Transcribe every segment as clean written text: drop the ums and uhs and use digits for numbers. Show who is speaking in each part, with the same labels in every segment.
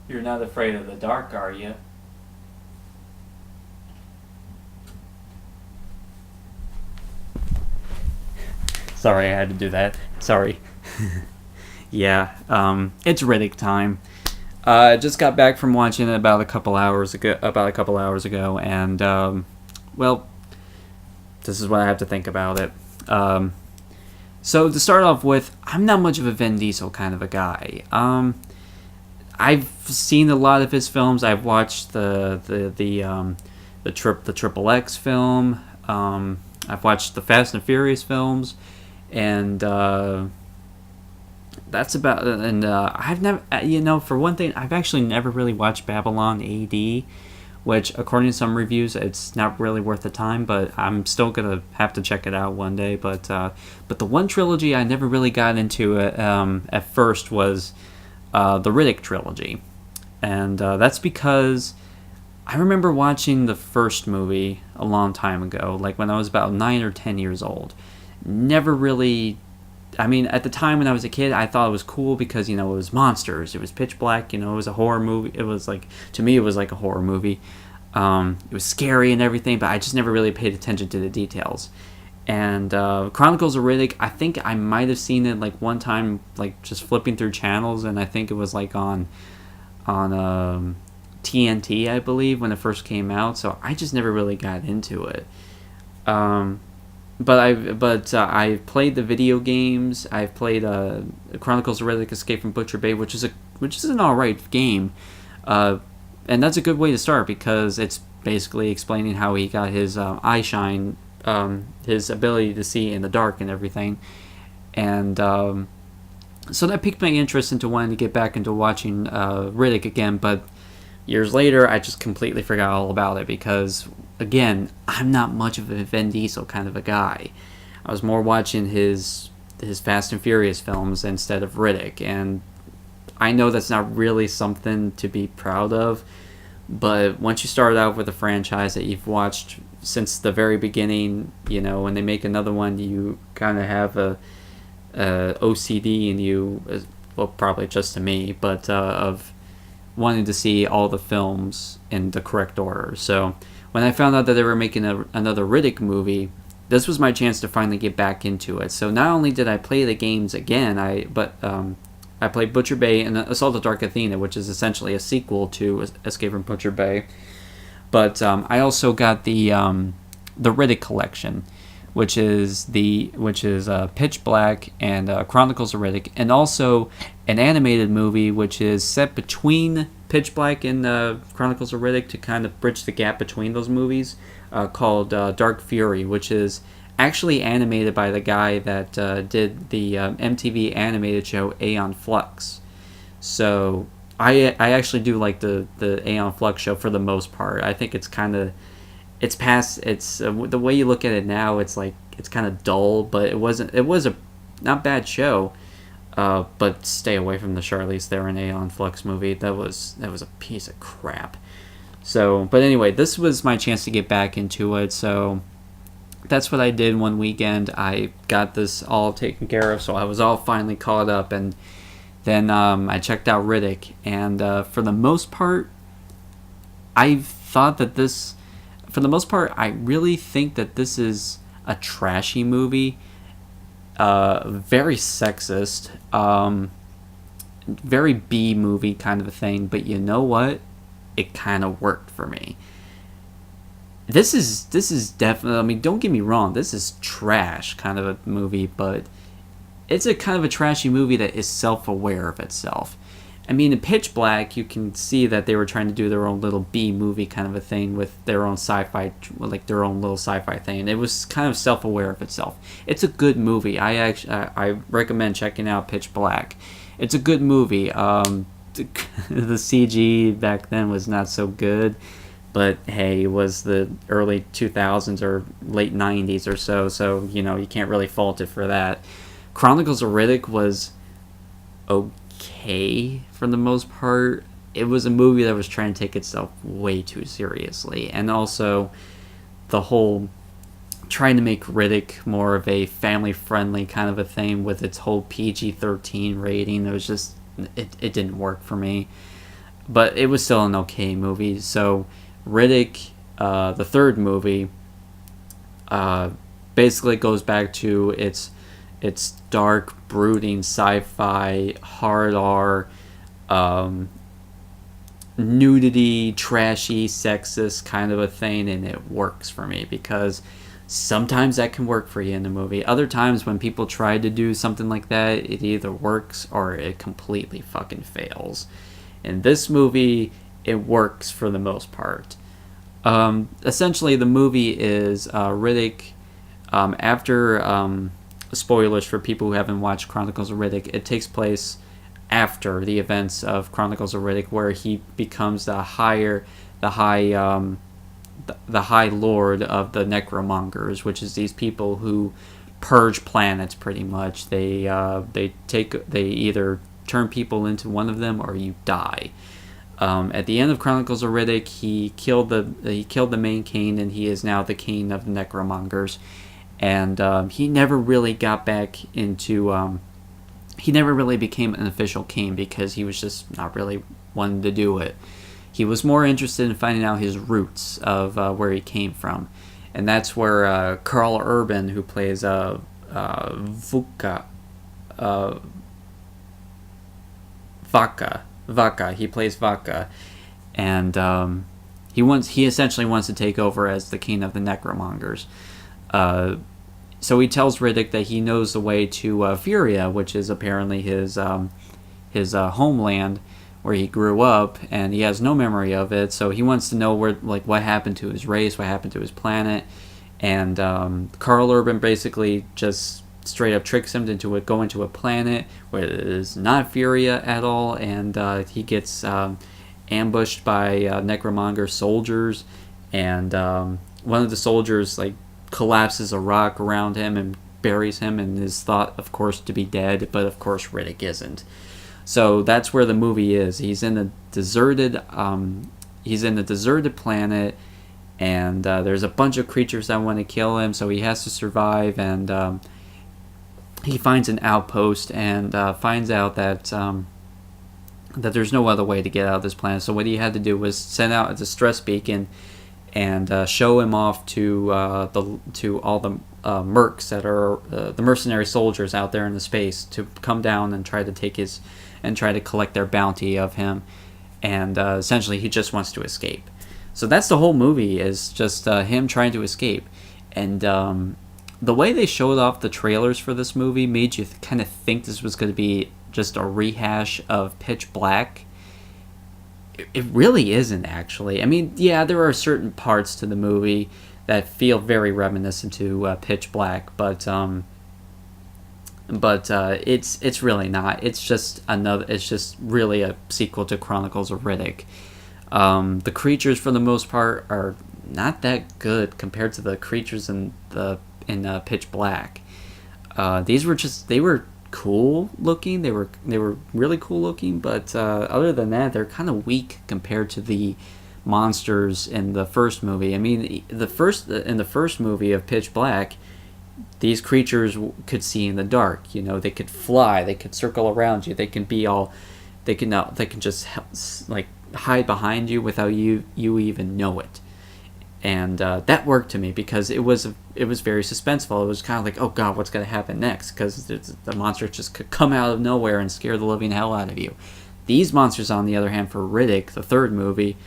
Speaker 1: You're not afraid of the dark, are you? Sorry, I had to do that. Sorry. Yeah, it's Riddick time. I just got back from watching it about a couple hours ago. And well, this is what I have to think about it. So to start off with, I'm not much of a Vin Diesel kind of a guy. I've seen a lot of his films. I've watched the Triple X film. I've watched the Fast and Furious films, and that's about. And I've never, for one thing, I've actually never really watched Babylon AD, which, according to some reviews, it's not really worth the time. But I'm still gonna have to check it out one day. But the one trilogy I never really got into at first was the Riddick trilogy, and that's because I remember watching the first movie a long time ago, like when I was about 9 or 10 years old. Never really. I mean, at the time when I was a kid, I thought it was cool because, it was monsters. It was pitch black, it was a horror movie. It was like, to me, it was like a horror movie. It was scary and everything, but I just never really paid attention to the details. And Chronicles of Riddick, I think I might have seen it like one time, like just flipping through channels, and I think it was like on TNT, I believe, when it first came out. So I just never really got into it. I've played the video games. I've played Chronicles of Riddick: Escape from Butcher Bay, which is an alright game, and that's a good way to start because it's basically explaining how he got his eye shine, his ability to see in the dark and everything, and so that piqued my interest into wanting to get back into watching Riddick again. But years later, I just completely forgot all about it because, again, I'm not much of a Vin Diesel kind of a guy. I was more watching his Fast and Furious films instead of Riddick, and I know that's not really something to be proud of, but once you start out with a franchise that you've watched since the very beginning, when they make another one, you kind of have a OCD in you, well, probably just to me, but of wanting to see all the films in the correct order. So when I found out that they were making another Riddick movie, this was my chance to finally get back into it. So not only did I play the games again, I played Butcher Bay and Assault of Dark Athena, which is essentially a sequel to Escape from Butcher Bay. But I also got the Riddick collection, which is Pitch Black and Chronicles of Riddick, and also an animated movie which is set between Pitch Black and Chronicles of Riddick to kind of bridge the gap between those movies, called Dark Fury, which is actually animated by the guy that did the MTV animated show Aeon Flux. So I actually do like the Aeon Flux show for the most part. I think it's kind of the way you look at it now, it's like it's kind of dull, but it was a not bad show. But stay away from the Charlize Theron Aeon Flux movie. That was a piece of crap. So, but anyway, this was my chance to get back into it. So that's what I did one weekend. I got this all taken care of, so I was all finally caught up, and then I checked out Riddick, and for the most part, I thought that this. For the most part, I really think that this is a trashy movie. Very sexist. Very B movie kind of a thing. But you know what? It kind of worked for me. This is definitely. I mean, don't get me wrong. This is trash kind of a movie, but it's a kind of a trashy movie that is self-aware of itself. I mean, in Pitch Black, you can see that they were trying to do their own little B movie kind of a thing with their own sci-fi, like their own little sci-fi thing. And it was kind of self-aware of itself. It's a good movie. I recommend checking out Pitch Black. It's a good movie. The CG back then was not so good, but hey, it was the early 2000s or late 90s or so you can't really fault it for that. Chronicles of Riddick was okay for the most part. It was a movie that was trying to take itself way too seriously, and also the whole trying to make Riddick more of a family-friendly kind of a thing with its whole PG-13 rating. It was just it didn't work for me. but it was still an okay movie. So Riddick, the third movie, uh, basically goes back to its dark, brooding sci-fi, hard R, um, nudity, trashy, sexist kind of a thing, and it works for me because sometimes that can work for you in a movie. Other times when people try to do something like that, it either works or it completely fucking fails. In this movie, it works for the most part. Essentially, the movie is Riddick. After spoilers for people who haven't watched Chronicles of Riddick, it takes place after the events of Chronicles of Riddick, where he becomes the high lord of the necromongers, which is these people who purge planets. Pretty much, they either turn people into one of them or you die. At the end of Chronicles of Riddick, he killed the main Kane, and he is now the Kane of the necromongers. And he never really got back into. He never really became an official Kane because he was just not really wanting to do it. He was more interested in finding out his roots of where he came from. And that's where Carl Urban, who plays Vaca, he plays Vaca. And he essentially wants to take over as the king of the necromongers. So he tells Riddick that he knows the way to Furia, which is apparently his homeland where he grew up, and he has no memory of it. So he wants to know what happened to his race, what happened to his planet. And Carl Urban basically just straight up tricks him into going to a planet where it is not Furia at all, and he gets ambushed by necromonger soldiers, and one of the soldiers collapses a rock around him and buries him, and is thought, of course, to be dead, but of course Riddick isn't. So that's where the movie is. He's in a deserted planet, and there's a bunch of creatures that want to kill him, so he has to survive, and he finds an outpost and finds out that there's no other way to get out of this planet. So what he had to do was send out a distress beacon and show him off to all the mercs that are the mercenary soldiers out there in the space, to come down and try to collect their bounty of him. And essentially he just wants to escape. So that's the whole movie, is just him trying to escape. And the way they showed off the trailers for this movie made you kind of think this was going to be just a rehash of Pitch Black. It really isn't, actually. I mean, yeah, there are certain parts to the movie that feel very reminiscent to Pitch Black, but it's really not. It's just really a sequel to Chronicles of Riddick. The creatures, for the most part, are not that good compared to the creatures in Pitch Black. They were cool looking. They were really cool looking, but other than that, they're kind of weak compared to the monsters in the first movie. I mean, in the first movie of Pitch Black, these creatures could see in the dark. They could fly. They could circle around you. They can just hide behind you without you even know it. And that worked to me because it was very suspenseful. It was kind of like, oh god, what's going to happen next? Because the monster just could come out of nowhere and scare the living hell out of you. These monsters, on the other hand, for Riddick, the third movie,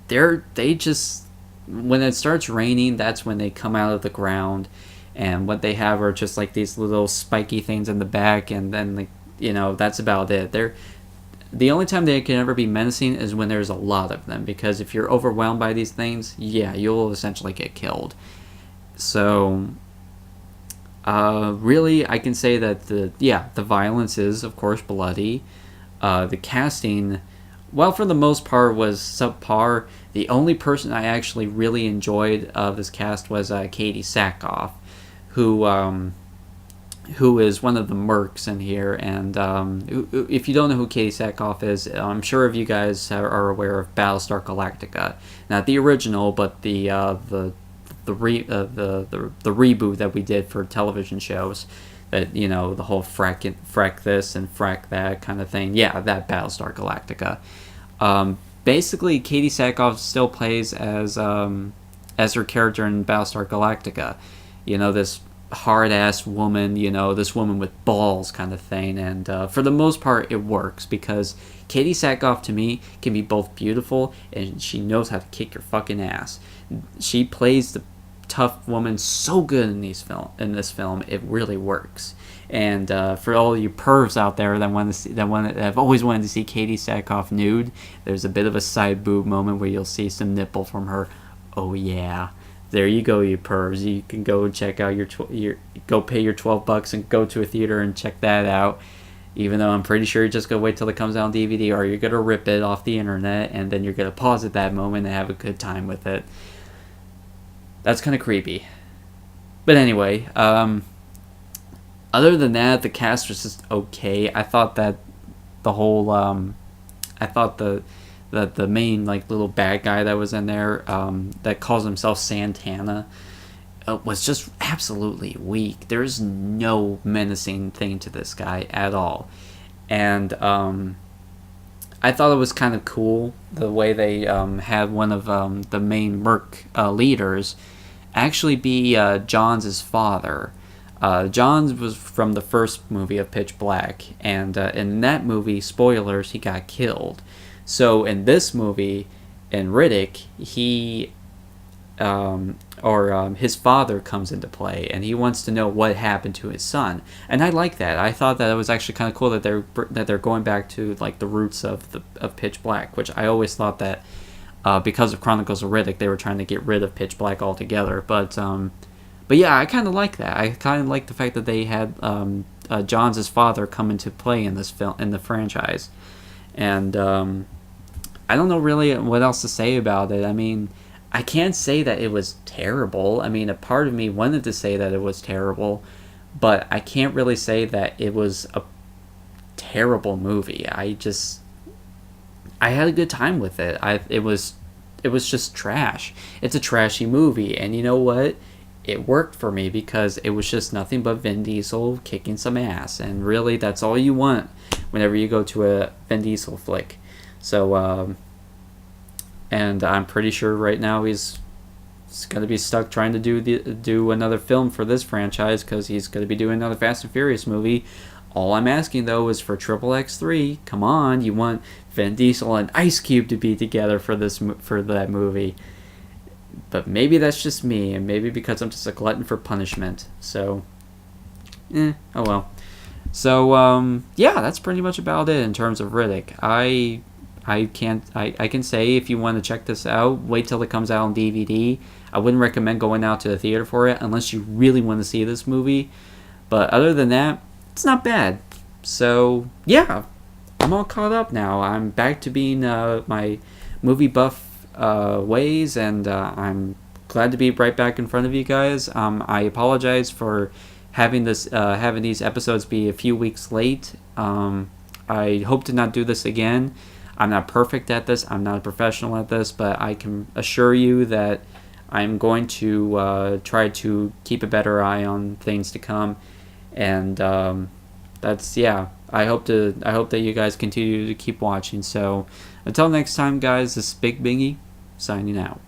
Speaker 1: they just, when it starts raining, that's when they come out of the ground, and what they have are just these little spiky things in the back, and then that's about it. The only time they can ever be menacing is when there's a lot of them, because if you're overwhelmed by these things, yeah, you'll essentially get killed. So, really, I can say that the violence is, of course, bloody. The casting, well, for the most part, was subpar. The only person I actually really enjoyed of this cast was Katie Sackhoff, who is one of the mercs in here, and if you don't know who Katie Sackhoff is, I'm sure if you guys are aware of Battlestar Galactica, not the original, but the reboot that we did for television shows. that, the whole frack this and frack that kind of thing. Yeah, that Battlestar Galactica. Basically, Katie Sackhoff still plays as her character in Battlestar Galactica. This hard ass woman, this woman with balls kind of thing, and for the most part, it works because Katie Sackhoff to me can be both beautiful and she knows how to kick your fucking ass. She plays the tough woman so good in this film, it really works. And for all you pervs out there that have always wanted to see Katie Sackhoff nude, there's a bit of a side boob moment where you'll see some nipple from her. Oh yeah, there you go, you pervs. You can go check out go pay your $12 and go to a theater and check that out. Even though I'm pretty sure you're just gonna wait till it comes out on DVD, or you're gonna rip it off the internet and then you're gonna pause at that moment and have a good time with it. That's kind of creepy. But anyway, other than that, the cast was just okay. I thought that the whole, the main like little bad guy that was in there, that calls himself Santana, was just absolutely weak. There's no menacing thing to this guy at all, and I thought it was kind of cool the way they had one of the main merc leaders actually be Johns' father. Johns was from the first movie of Pitch Black, and in that movie, spoilers, he got killed. So in this movie, in Riddick, his father comes into play, and he wants to know what happened to his son. And I like that. I thought that it was actually kind of cool that they're going back to like the roots of Pitch Black, which I always thought that because of Chronicles of Riddick, they were trying to get rid of Pitch Black altogether. But yeah, I kind of like that. I kind of like the fact that they had Johns' father come into play in this film, in the franchise. And I don't know really what else to say about it. I mean, I can't say that it was terrible. I mean, a part of me wanted to say that it was terrible, but I can't really say that it was a terrible movie. I had a good time with it. It was just trash. It's a trashy movie, and you know what? It worked for me because it was just nothing but Vin Diesel kicking some ass, and really that's all you want whenever you go to a Vin Diesel flick. So and I'm pretty sure right now he's going to be stuck trying to do another film for this franchise because he's going to be doing another Fast and Furious movie. All I'm asking though is for XXX3. Come on, you want Vin Diesel and Ice Cube to be together for that movie. But maybe that's just me, and maybe because I'm just a glutton for punishment. So, oh well. So, yeah, that's pretty much about it in terms of Riddick. I can say if you want to check this out, wait till it comes out on DVD. I wouldn't recommend going out to the theater for it unless you really want to see this movie. But other than that, it's not bad. So, yeah, I'm all caught up now. I'm back to being my movie buff ways, and I'm glad to be right back in front of you guys. I apologize for having these episodes be a few weeks late. I hope to not do this again. I'm not perfect at this. I'm not a professional at this, but I can assure you that I'm going to try to keep a better eye on things to come. And I hope that you guys continue to keep watching. So until next time, guys, this is Big Bingy signing out.